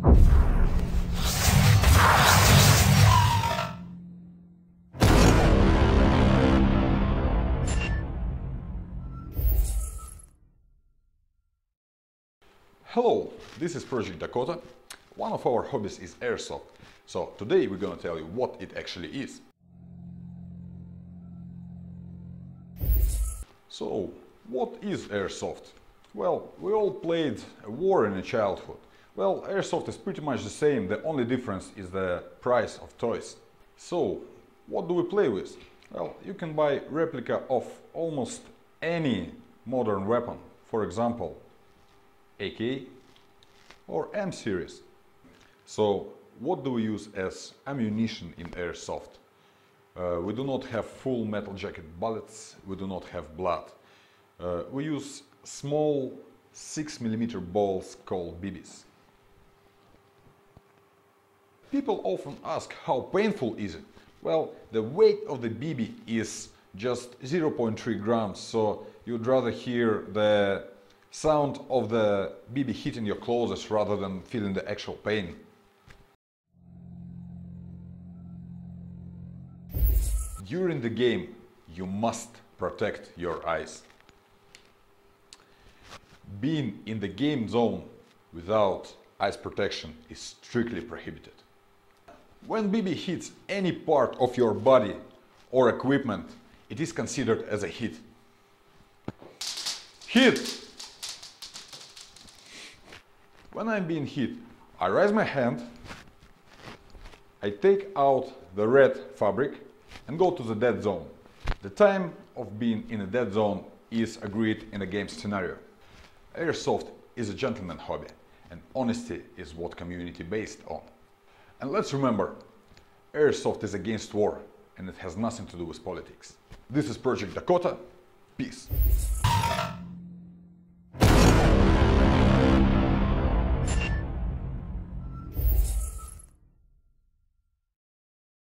Hello, this is Project Dakota. One of our hobbies is Airsoft. So today we're gonna tell you what it actually is. So, what is Airsoft? Well, we all played a war in our childhood. Well, Airsoft is pretty much the same, the only difference is the price of toys. So, what do we play with? Well, you can buy replica of almost any modern weapon. For example, AK or M series. So what do we use as ammunition in Airsoft? We do not have full metal jacket bullets, we do not have blood. We use small 6mm balls called BBs. People often ask how painful is it? Well, the weight of the BB is just 0.3 grams, so you'd rather hear the sound of the BB hitting your clothes rather than feeling the actual pain. During the game, you must protect your eyes. Being in the game zone without eyes protection is strictly prohibited. When BB hits any part of your body or equipment, it is considered as a hit. Hit! When I'm being hit, I raise my hand, I take out the red fabric and go to the dead zone. The time of being in a dead zone is agreed in a game scenario. Airsoft is a gentleman hobby, and honesty is what community based on. And let's remember, Airsoft is against war, and it has nothing to do with politics. This is Project Dakota. Peace.